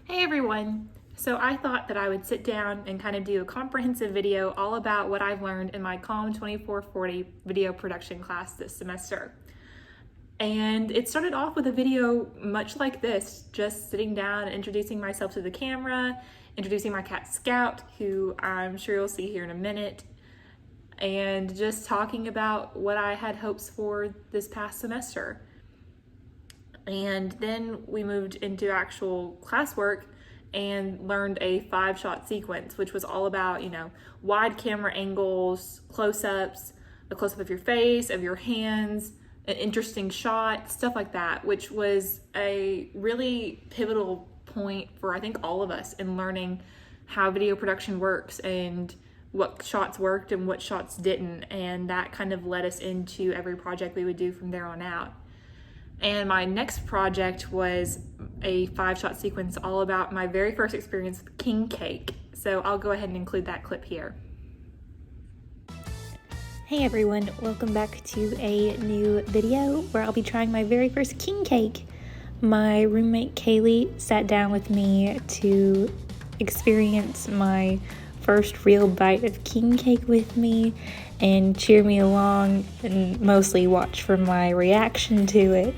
Hey everyone! So I thought that I would sit down and kind of do a comprehensive video all about what I've learned in my comm 2440 video production class this semester. And it started off with a video much like this, just sitting down and introducing myself to the camera, introducing my cat Scout, who I'm sure you'll see here in a minute, and just talking about what I had hopes for this past semester. And then we moved into actual classwork and learned a 5-shot sequence, which was all about, wide camera angles, close-ups, a close-up of your face, of your hands, an interesting shot, stuff like that, which was a really pivotal point for, I think, all of us in learning how video production works and what shots worked and what shots didn't. And that kind of led us into every project we would do from there on out. And my next project was a 5-shot sequence all about my very first experience with king cake. So I'll go ahead and include that clip here. Hey everyone, welcome back to a new video where I'll be trying my very first king cake. My roommate Kaylee sat down with me to experience my first real bite of king cake with me and cheer me along and mostly watch for my reaction to it.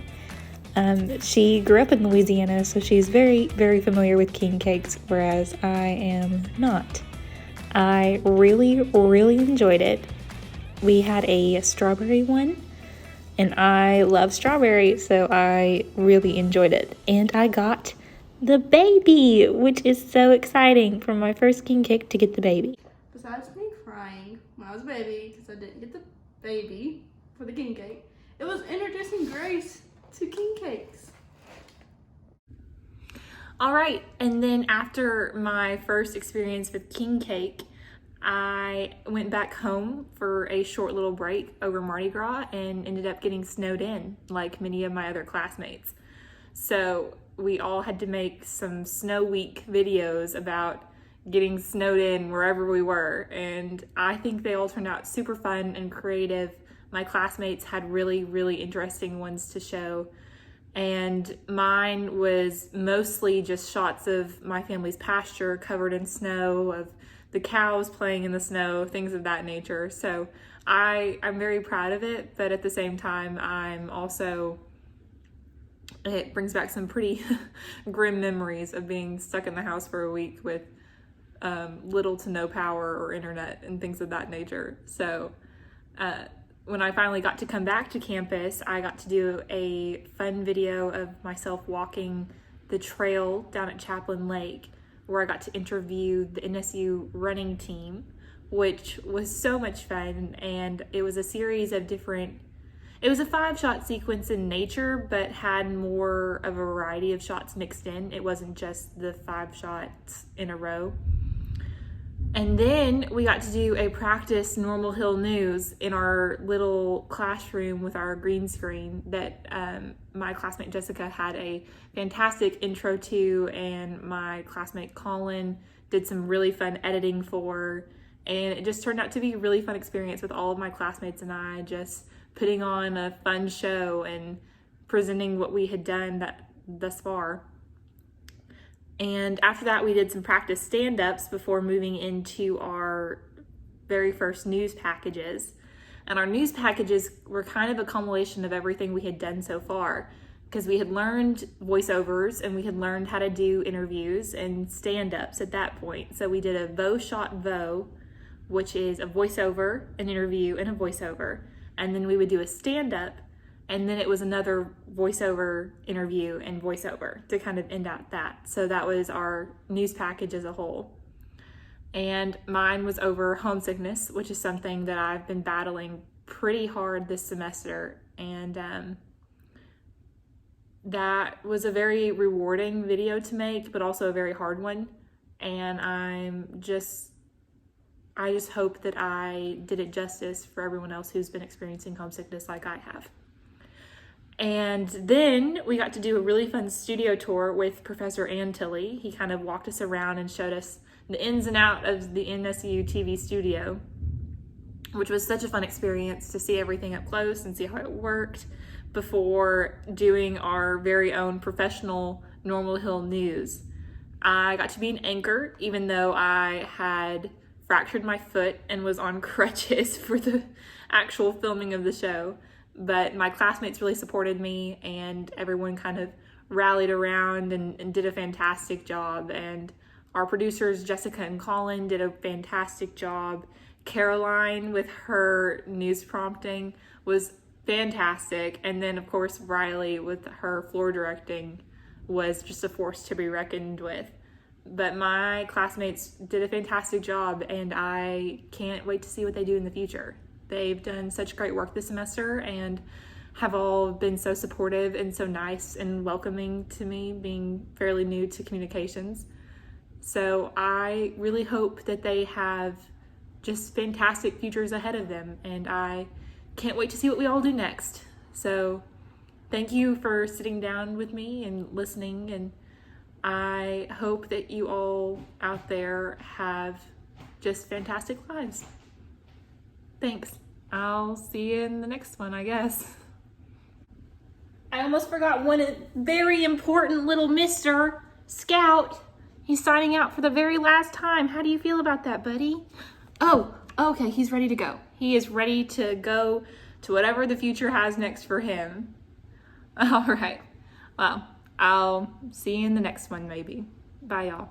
She grew up in Louisiana, so she's very, very familiar with king cakes, whereas I am not. I really, really enjoyed it. We had a strawberry one, and I love strawberry, so I really enjoyed it. And I got the baby, which is so exciting for my first king cake to get the baby. Besides me crying when I was a baby because I didn't get the baby for the king cake, it was introducing Grace to king cakes. All right, and then after my first experience with king cake, I went back home for a short little break over Mardi Gras and ended up getting snowed in like many of my other classmates. So we all had to make some snow week videos about getting snowed in wherever we were, and I think they all turned out super fun and creative. My classmates had really, really interesting ones to show, and mine was mostly just shots of my family's pasture covered in snow, of the cows playing in the snow, things of that nature. So I'm very proud of it, but at the same time, it brings back some pretty grim memories of being stuck in the house for a week with little to no power or internet and things of that nature. So when I finally got to come back to campus, I got to do a fun video of myself walking the trail down at Chaplain Lake, where I got to interview the NSU running team, which was so much fun. And it was a series of it was a 5-shot sequence in nature, but had more of a variety of shots mixed in. It wasn't just the 5 shots in a row. And then we got to do a practice Normal Hill News in our little classroom with our green screen that my classmate Jessica had a fantastic intro to, and my classmate Colin did some really fun editing for, and it just turned out to be a really fun experience with all of my classmates and I just putting on a fun show and presenting what we had done thus far. And after that, we did some practice stand-ups before moving into our very first news packages. And our news packages were kind of a culmination of everything we had done so far, because we had learned voiceovers and we had learned how to do interviews and stand-ups at that point. So we did a vo shot vo, which is a voiceover, an interview, and a voiceover. And then we would do a stand-up, and then it was another voiceover, interview, and voiceover to kind of end out that. So that was our news package as a whole. And mine was over homesickness, which is something that I've been battling pretty hard this semester. And that was a very rewarding video to make, but also a very hard one. And I just hope that I did it justice for everyone else who's been experiencing homesickness like I have. And then we got to do a really fun studio tour with Professor Antilly. He kind of walked us around and showed us the ins and outs of the NSU TV studio, which was such a fun experience to see everything up close and see how it worked before doing our very own professional Normal Hill News. I got to be an anchor, even though I had fractured my foot and was on crutches for the actual filming of the show. But my classmates really supported me, and everyone kind of rallied around and did a fantastic job. And our producers, Jessica and Colin, did a fantastic job. Caroline, with her news prompting, was fantastic. And then, of course, Riley, with her floor directing, was just a force to be reckoned with. But my classmates did a fantastic job, and I can't wait to see what they do in the future. They've done such great work this semester and have all been so supportive and so nice and welcoming to me, being fairly new to communications. So I really hope that they have just fantastic futures ahead of them, and I can't wait to see what we all do next. So thank you for sitting down with me and listening, and I hope that you all out there have just fantastic lives. Thanks. I'll see you in the next one, I guess. I almost forgot one very important little Mr. Scout. He's signing out for the very last time. How do you feel about that, buddy? Oh, okay, he's ready to go. He is ready to go to whatever the future has next for him. All right. Well, I'll see you in the next one, maybe. Bye, y'all.